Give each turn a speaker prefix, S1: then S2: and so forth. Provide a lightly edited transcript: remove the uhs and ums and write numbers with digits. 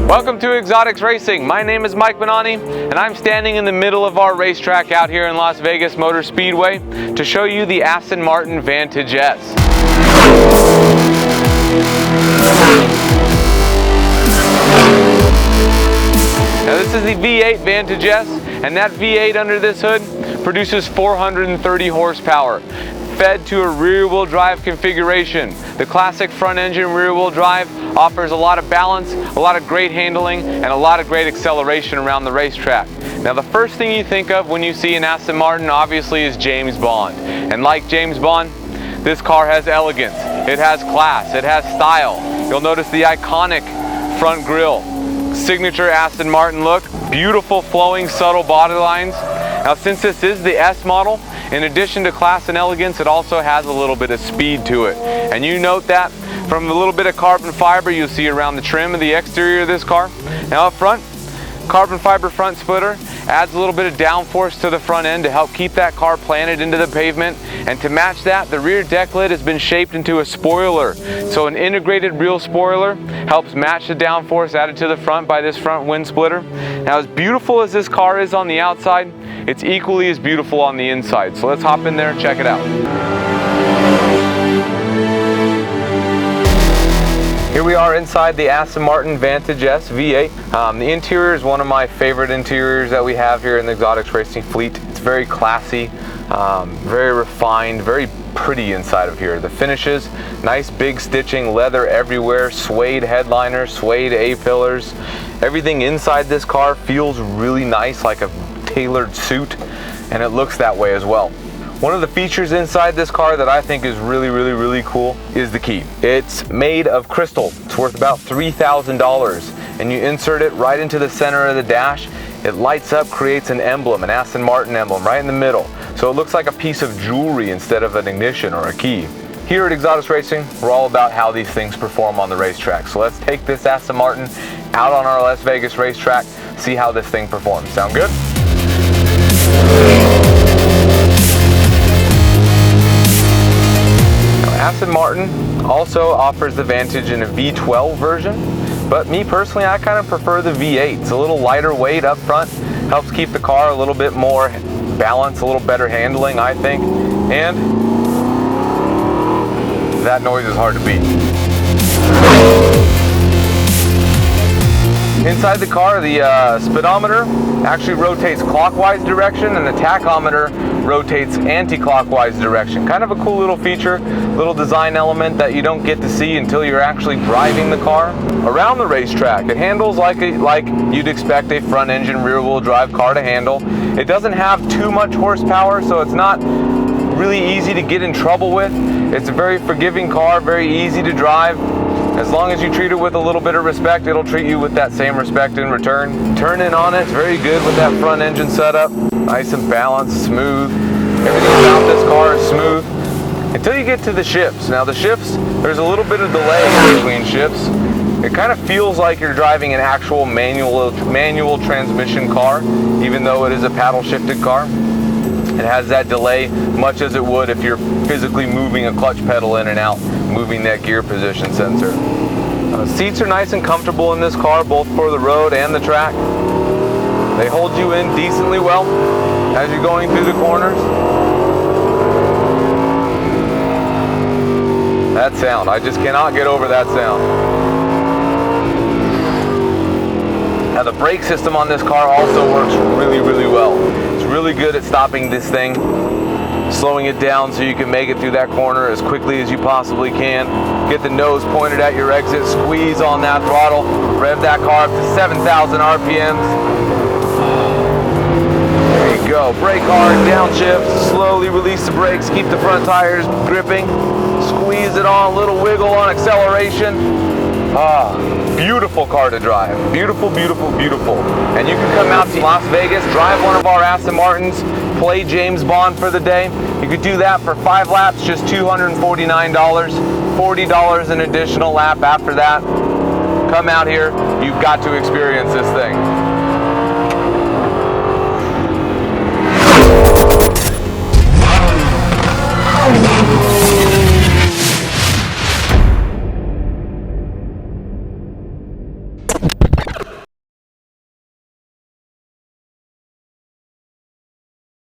S1: Welcome to Exotics Racing. My name is Mike Benani, and I'm standing in the middle of our racetrack out here in Las Vegas Motor Speedway to show you the Aston Martin Vantage S. Now this is the V8 Vantage S, and that V8 under this hood produces 430 horsepower, fed to a rear-wheel drive configuration. The classic front engine rear-wheel drive offers a lot of balance, a lot of great handling, and a lot of great acceleration around the racetrack. Now the first thing you think of when you see an Aston Martin obviously is James Bond. And like James Bond, this car has elegance, it has class, it has style. You'll notice the iconic front grille, signature Aston Martin look, beautiful flowing subtle body lines. Now since this is the S model, in addition to class and elegance, it also has a little bit of speed to it. And you note that from the little bit of carbon fiber you'll see around the trim of the exterior of this car. Now up front, carbon fiber front splitter adds a little bit of downforce to the front end to help keep that car planted into the pavement. And to match that, the rear deck lid has been shaped into a spoiler. So an integrated rear spoiler helps match the downforce added to the front by this front wind splitter. Now as beautiful as this car is on the outside, it's equally as beautiful on the inside. So let's hop in there and check it out. Here we are inside the Aston Martin Vantage S V8. The interior is one of my favorite interiors that we have here in the Exotics Racing fleet. It's very classy, very refined, very pretty inside of here. The finishes, nice big stitching, leather everywhere, suede headliners, suede A-pillars. Everything inside this car feels really nice, like a tailored suit, and it looks that way as well. One of the features inside this car that I think is really cool is the key. It's made of crystal. It's worth about $3,000, and you insert it right into the center of the dash. It lights up, creates an emblem, an Aston Martin emblem right in the middle. So it looks like a piece of jewelry instead of an ignition or a key. Here at Exotics Racing, we're all about how these things perform on the racetrack. So let's take this Aston Martin out on our Las Vegas racetrack, see how this thing performs. Sound good? Aston Martin also offers the Vantage in a V12 version, but me personally, I kind of prefer the V8. It's a little lighter weight up front, helps keep the car a little bit more balanced, a little better handling, I think, and that noise is hard to beat. Inside the car, the speedometer actually rotates clockwise direction, and the tachometer rotates anti-clockwise direction. Kind of a cool little feature, little design element that you don't get to see until you're actually driving the car around the racetrack. It handles like you'd expect a front engine rear wheel drive car to handle. It doesn't have too much horsepower, so it's not really easy to get in trouble with. It's a very forgiving car, very easy to drive. As long as you treat it with a little bit of respect, it'll treat you with that same respect in return. Turning on it's very good with that front engine setup. Nice and balanced, smooth. Everything about this car is smooth until you get to the shifts. Now the shifts, there's a little bit of delay between shifts. It kind of feels like you're driving an actual manual transmission car, even though it is a paddle shifted car. It has that delay much as it would if you're physically moving a clutch pedal in and out, moving that gear position sensor. Seats are nice and comfortable in this car, both for the road and the track. They hold you in decently well as you're going through the corners. That sound, I just cannot get over that sound. Now the brake system on this car also works really well. It's really good at stopping this thing, slowing it down so you can make it through that corner as quickly as you possibly can. Get the nose pointed at your exit, squeeze on that throttle, rev that car up to 7,000 RPMs. There you go, brake hard, downshift, slowly release the brakes, keep the front tires gripping, squeeze it on, a little wiggle on acceleration. Beautiful car to drive. Beautiful. And you can come out to Las Vegas, drive one of our Aston Martins, play James Bond for the day. You could do that for 5 laps, just $249, $40 an additional lap after that. Come out here, you've got to experience this thing.